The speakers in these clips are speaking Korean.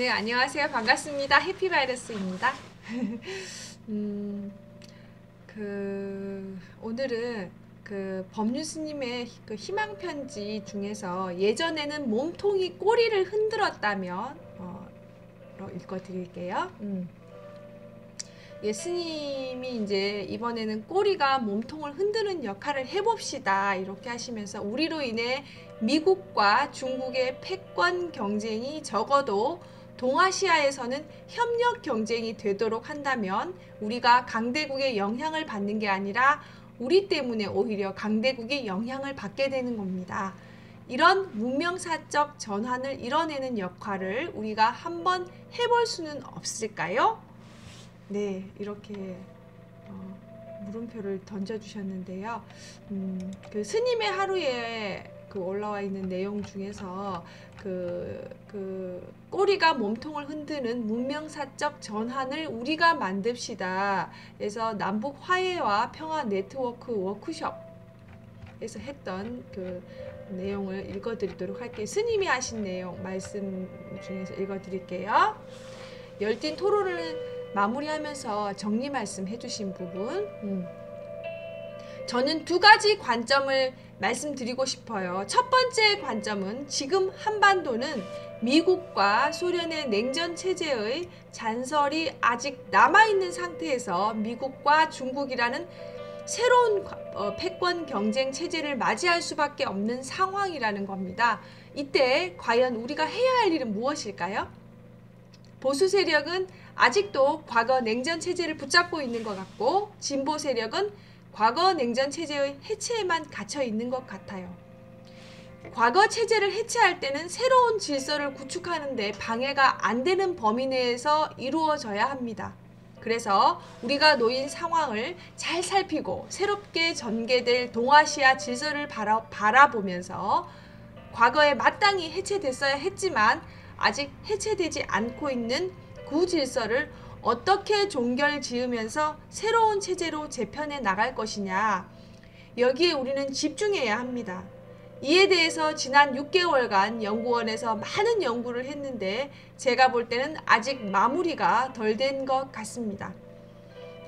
네, 안녕하세요. 반갑습니다. 해피바이러스입니다. 오늘은 법륜 스님의 희망편지 중에서 예전에는 몸통이 꼬리를 흔들었다면, 읽어드릴게요. 예, 스님이 이제 이번에는 꼬리가 몸통을 흔드는 역할을 해봅시다. 이렇게 하시면서 우리로 인해 미국과 중국의 패권 경쟁이 적어도 동아시아에서는 협력 경쟁이 되도록 한다면 우리가 강대국의 영향을 받는 게 아니라 우리 때문에 오히려 강대국의 영향을 받게 되는 겁니다. 이런 문명사적 전환을 이뤄내는 역할을 우리가 한번 해볼 수는 없을까요? 네, 이렇게 물음표를 던져주셨는데요. 스님의 하루에 올라와 있는 내용 중에서 꼬리가 몸통을 흔드는 문명사적 전환을 우리가 만듭시다. 그래서 남북 화해와 평화 네트워크 워크숍에서 했던 내용을 읽어드리도록 할게요. 스님이 하신 내용 말씀 중에서 읽어드릴게요. 열띤 토론을 마무리하면서 정리 말씀 해주신 부분, 저는 두 가지 관점을 말씀드리고 싶어요. 첫 번째 관점은 지금 한반도는 미국과 소련의 냉전 체제의 잔설이 아직 남아있는 상태에서 미국과 중국이라는 새로운 패권 경쟁 체제를 맞이할 수밖에 없는 상황이라는 겁니다. 이때 과연 우리가 해야 할 일은 무엇일까요? 보수 세력은 아직도 과거 냉전 체제를 붙잡고 있는 것 같고, 진보 세력은 과거 냉전 체제의 해체에만 갇혀 있는 것 같아요. 과거 체제를 해체할 때는 새로운 질서를 구축하는 데 방해가 안 되는 범위 내에서 이루어져야 합니다. 그래서 우리가 놓인 상황을 잘 살피고 새롭게 전개될 동아시아 질서를 바라보면서 과거에 마땅히 해체됐어야 했지만 아직 해체되지 않고 있는 구질서를 어떻게 종결지으면서 새로운 체제로 재편해 나갈 것이냐, 여기에 우리는 집중해야 합니다. 이에 대해서 지난 6개월간 연구원에서 많은 연구를 했는데 제가 볼 때는 아직 마무리가 덜 된 것 같습니다.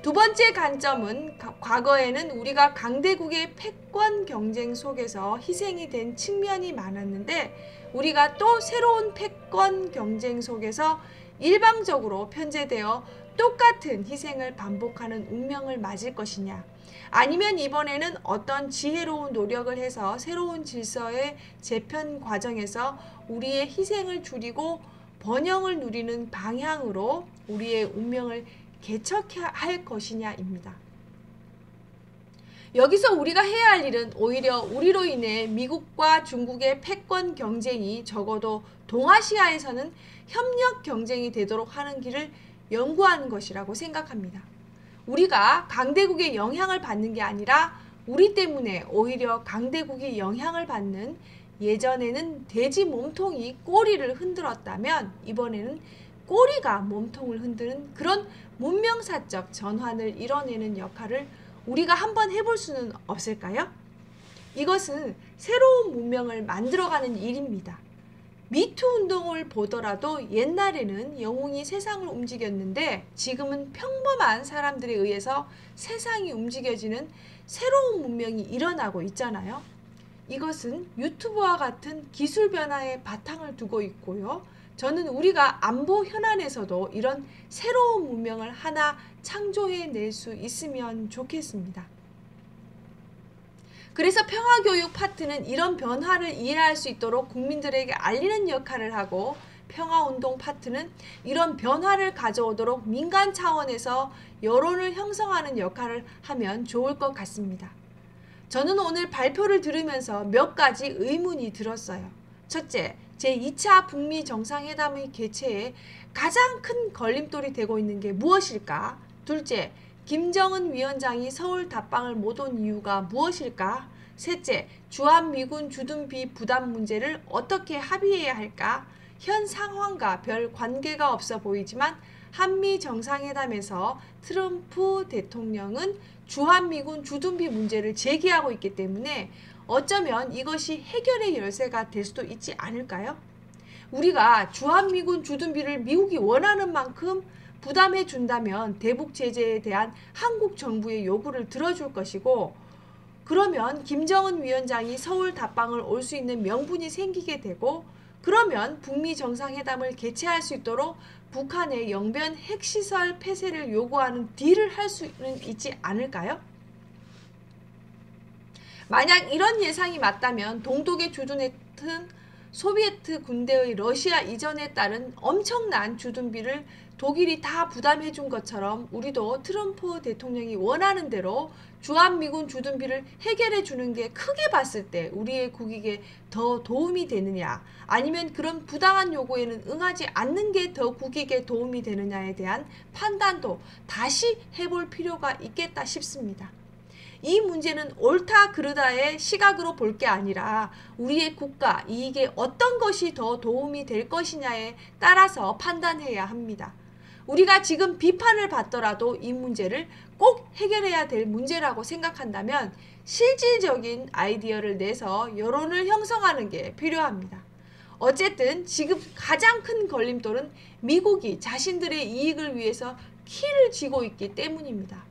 두 번째 관점은 과거에는 우리가 강대국의 패권 경쟁 속에서 희생이 된 측면이 많았는데 우리가 또 새로운 패권 경쟁 속에서 일방적으로 편제되어 똑같은 희생을 반복하는 운명을 맞을 것이냐, 아니면 이번에는 어떤 지혜로운 노력을 해서 새로운 질서의 재편 과정에서 우리의 희생을 줄이고 번영을 누리는 방향으로 우리의 운명을 개척할 것이냐입니다. 여기서 우리가 해야 할 일은 오히려 우리로 인해 미국과 중국의 패권 경쟁이 적어도 동아시아에서는 협력 경쟁이 되도록 하는 길을 연구하는 것이라고 생각합니다. 우리가 강대국의 영향을 받는 게 아니라 우리 때문에 오히려 강대국이 영향을 받는, 예전에는 돼지 몸통이 꼬리를 흔들었다면 이번에는 꼬리가 몸통을 흔드는 그런 문명사적 전환을 이뤄내는 역할을 우리가 한번 해볼 수는 없을까요? 이것은 새로운 문명을 만들어가는 일입니다. 미투 운동을 보더라도 옛날에는 영웅이 세상을 움직였는데 지금은 평범한 사람들에 의해서 세상이 움직여지는 새로운 문명이 일어나고 있잖아요. 이것은 유튜브와 같은 기술 변화에 바탕을 두고 있고요. 저는 우리가 안보 현안에서도 이런 새로운 문명을 하나 창조해낼 수 있으면 좋겠습니다. 그래서 평화교육 파트는 이런 변화를 이해할 수 있도록 국민들에게 알리는 역할을 하고, 평화운동 파트는 이런 변화를 가져오도록 민간 차원에서 여론을 형성하는 역할을 하면 좋을 것 같습니다. 저는 오늘 발표를 들으면서 몇 가지 의문이 들었어요. 첫째, 제2차 북미 정상회담의 개최에 가장 큰 걸림돌이 되고 있는 게 무엇일까? 둘째, 김정은 위원장이 서울 답방을 못 온 이유가 무엇일까? 셋째, 주한미군 주둔비 부담 문제를 어떻게 합의해야 할까? 현 상황과 별 관계가 없어 보이지만 한미 정상회담에서 트럼프 대통령은 주한미군 주둔비 문제를 제기하고 있기 때문에 어쩌면 이것이 해결의 열쇠가 될 수도 있지 않을까요? 우리가 주한미군 주둔비를 미국이 원하는 만큼 부담해 준다면 대북 제재에 대한 한국 정부의 요구를 들어줄 것이고, 그러면 김정은 위원장이 서울 답방을 올 수 있는 명분이 생기게 되고, 그러면 북미 정상회담을 개최할 수 있도록 북한의 영변 핵시설 폐쇄를 요구하는 딜을 할 수는 있지 않을까요? 만약 이런 예상이 맞다면 동독에 주둔했던 소비에트 군대의 러시아 이전에 따른 엄청난 주둔비를 독일이 다 부담해 준 것처럼 우리도 트럼프 대통령이 원하는 대로 주한미군 주둔비를 해결해 주는 게 크게 봤을 때 우리의 국익에 더 도움이 되느냐, 아니면 그런 부당한 요구에는 응하지 않는 게 더 국익에 도움이 되느냐에 대한 판단도 다시 해볼 필요가 있겠다 싶습니다. 이 문제는 옳다 그르다의 시각으로 볼 게 아니라 우리의 국가 이익에 어떤 것이 더 도움이 될 것이냐에 따라서 판단해야 합니다. 우리가 지금 비판을 받더라도 이 문제를 꼭 해결해야 될 문제라고 생각한다면 실질적인 아이디어를 내서 여론을 형성하는 게 필요합니다. 어쨌든 지금 가장 큰 걸림돌은 미국이 자신들의 이익을 위해서 키를 쥐고 있기 때문입니다.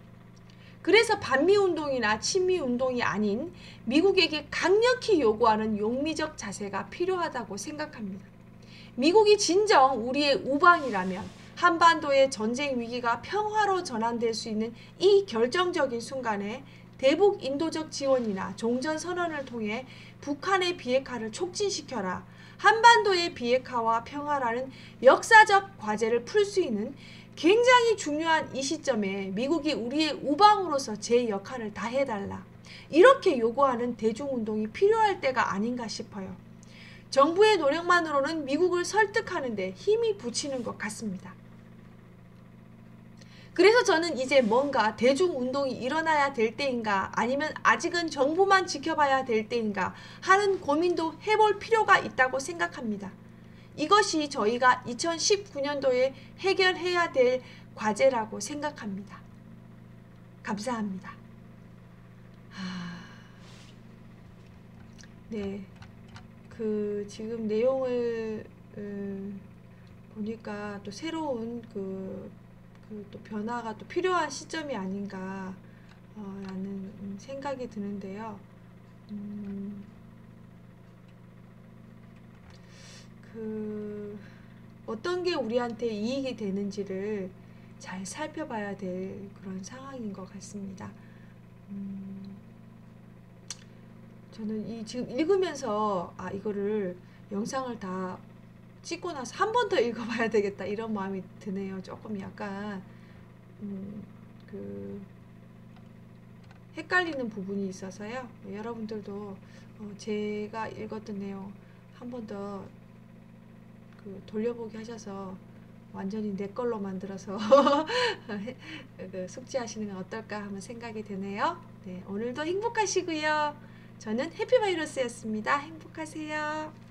그래서 반미운동이나 친미운동이 아닌 미국에게 강력히 요구하는 용미적 자세가 필요하다고 생각합니다. 미국이 진정 우리의 우방이라면 한반도의 전쟁 위기가 평화로 전환될 수 있는 이 결정적인 순간에 대북 인도적 지원이나 종전선언을 통해 북한의 비핵화를 촉진시켜라, 한반도의 비핵화와 평화라는 역사적 과제를 풀 수 있는 굉장히 중요한 이 시점에 미국이 우리의 우방으로서 제 역할을 다해달라, 이렇게 요구하는 대중운동이 필요할 때가 아닌가 싶어요. 정부의 노력만으로는 미국을 설득하는 데 힘이 붙이는 것 같습니다. 그래서 저는 이제 뭔가 대중운동이 일어나야 될 때인가, 아니면 아직은 정부만 지켜봐야 될 때인가 하는 고민도 해볼 필요가 있다고 생각합니다. 이것이 저희가 2019년도에 해결해야 될 과제라고 생각합니다. 감사합니다. 네, 지금 내용을 보니까 또 새로운 또 변화가 또 필요한 시점이 아닌가 라는 생각이 드는데요. 어떤 게 우리한테 이익이 되는지를 잘 살펴봐야 될 그런 상황인 것 같습니다. 저는 지금 읽으면서 이거를 영상을 다 찍고 나서 한 번 더 읽어봐야 되겠다 이런 마음이 드네요. 조금 약간 헷갈리는 부분이 있어서요. 여러분들도 제가 읽었던 내용 한 번 더 돌려보기 하셔서 완전히 내 걸로 만들어서 숙지하시는 건 어떨까 하는 생각이 드네요. 네, 오늘도 행복하시고요. 저는 해피바이러스였습니다. 행복하세요.